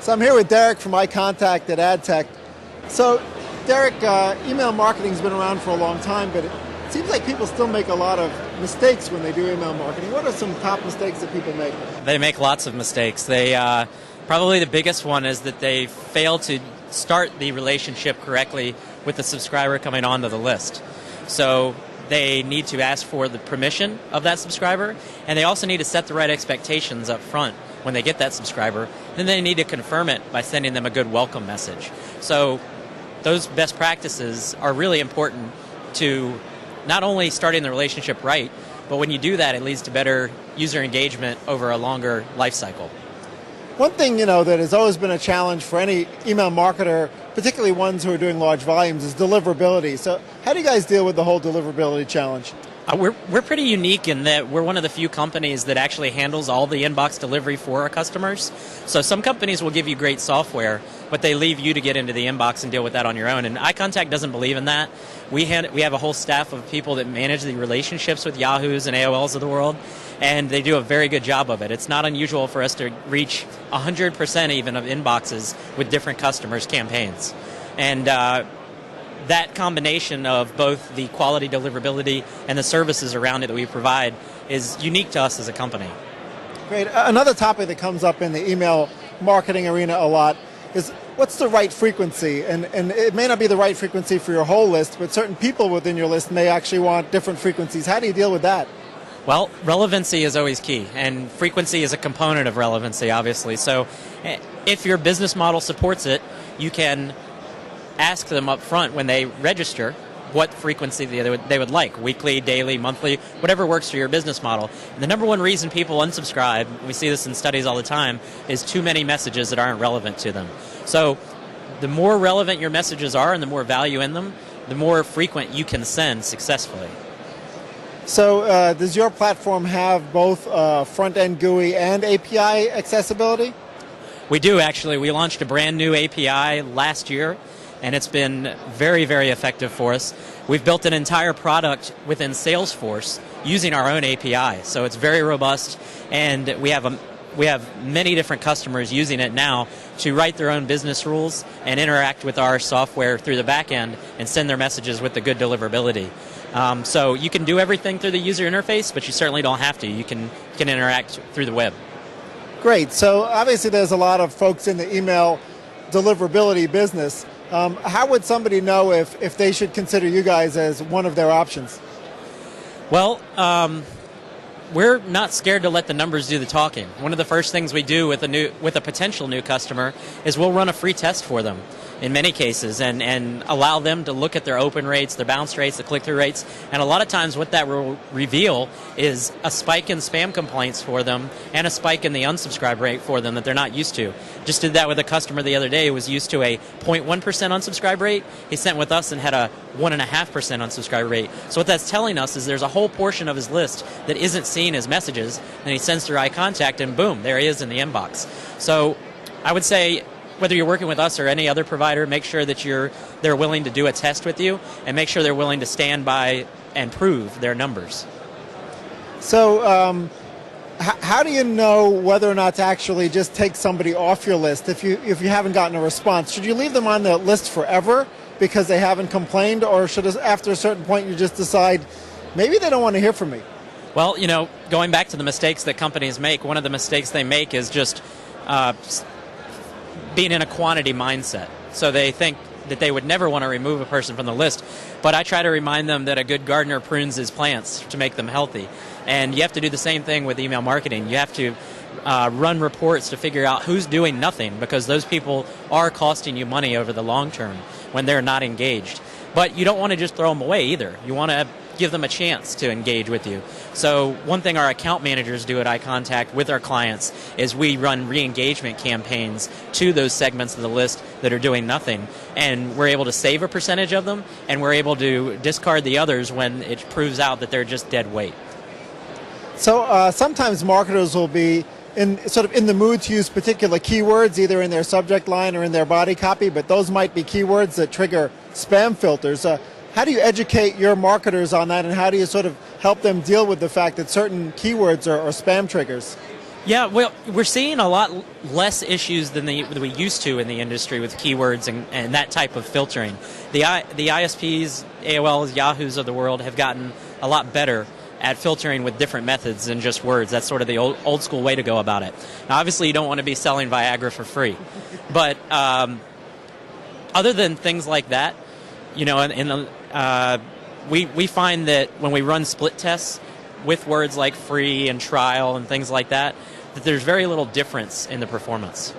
So I'm here with Derek from iContact at AdTech. So Derek, email marketing's been around for a long time, but it seems like people still make a lot of mistakes when they do email marketing. What are some top mistakes that people make? They make lots of mistakes. Probably the biggest one is that they fail to start the relationship correctly with the subscriber coming onto the list. So they need to ask for the permission of that subscriber, and they also need to set the right expectations up front when they get that subscriber. Then they need to confirm it by sending them a good welcome message. So those best practices are really important to not only starting the relationship right, but when you do that, it leads to better user engagement over a longer life cycle. One thing, that has always been a challenge for any email marketer, particularly ones who are doing large volumes, is deliverability. So how do you guys deal with the whole deliverability challenge? We're pretty unique in that we're one of the few companies that actually handles all the inbox delivery for our customers. So some companies will give you great software, but they leave you to get into the inbox and deal with that on your own. And iContact doesn't believe in that. We have a whole staff of people that manage the relationships with Yahoos and AOLs of the world, and they do a very good job of it. It's not unusual for us to reach 100% even of inboxes with different customers' campaigns. And that combination of both the quality deliverability and the services around it that we provide is unique to us as a company. Great. Another topic that comes up in the email marketing arena a lot is what's the right frequency? And it may not be the right frequency for your whole list, but certain people within your list may actually want different frequencies. How do you deal with that? Well, relevancy is always key, and frequency is a component of relevancy, obviously. So if your business model supports it, you can ask them up front when they register what frequency they would like, weekly, daily, monthly, whatever works for your business model. And the number one reason people unsubscribe, we see this in studies all the time, is too many messages that aren't relevant to them. So the more relevant your messages are and the more value in them, the more frequent you can send successfully. So does your platform have both front-end GUI and API accessibility? We do, actually. We launched a brand new API last year, and it's been very, very effective for us. We've built an entire product within Salesforce using our own API, so it's very robust, and we have many different customers using it now to write their own business rules and interact with our software through the back end and send their messages with the good deliverability. So you can do everything through the user interface, but you certainly don't have to. You can interact through the web. Great. So obviously there's a lot of folks in the email deliverability business. How would somebody know if they should consider you guys as one of their options? Well, we're not scared to let the numbers do the talking. One of the first things we do with a potential new customer is we'll run a free test for them in many cases and allow them to look at their open rates, their bounce rates, the click-through rates. And a lot of times what that will reveal is a spike in spam complaints for them and a spike in the unsubscribe rate for them that they're not used to. Just did that with a customer the other day who was used to a 0.1% unsubscribe rate. He sent with us and had a 1.5% unsubscribe rate. So what that's telling us is there's a whole portion of his list that isn't seen as messages, and he sends through iContact, and boom, there he is in the inbox. So I would say, whether you're working with us or any other provider, make sure that they're willing to do a test with you, and make sure they're willing to stand by and prove their numbers. So how do you know whether or not to actually just take somebody off your list if you haven't gotten a response? Should you leave them on the list forever because they haven't complained, or should after a certain point you just decide maybe they don't want to hear from me? Well, going back to the mistakes that companies make, one of the mistakes they make is just being in a quantity mindset. So they think that they would never want to remove a person from the list, but I try to remind them that a good gardener prunes his plants to make them healthy. And you have to do the same thing with email marketing. You have to run reports to figure out who's doing nothing, because those people are costing you money over the long term when they're not engaged. But you don't want to just throw them away either. You want to give them a chance to engage with you. So one thing our account managers do at iContact with our clients is we run re-engagement campaigns to those segments of the list that are doing nothing, and we're able to save a percentage of them, and we're able to discard the others when it proves out that they're just dead weight. So sometimes marketers will be in the mood to use particular keywords, either in their subject line or in their body copy, but those might be keywords that trigger spam filters. How do you educate your marketers on that, and how do you sort of help them deal with the fact that certain keywords are spam triggers? Yeah, well, we're seeing a lot less issues than we used to in the industry with keywords and that type of filtering. The ISPs, AOLs, Yahoos of the world have gotten a lot better at filtering with different methods than just words. That's sort of the old school way to go about it. Now, obviously, you don't want to be selling Viagra for free, but other than things like that, you know, we find that when we run split tests with words like free and trial and things like that, that there's very little difference in the performance.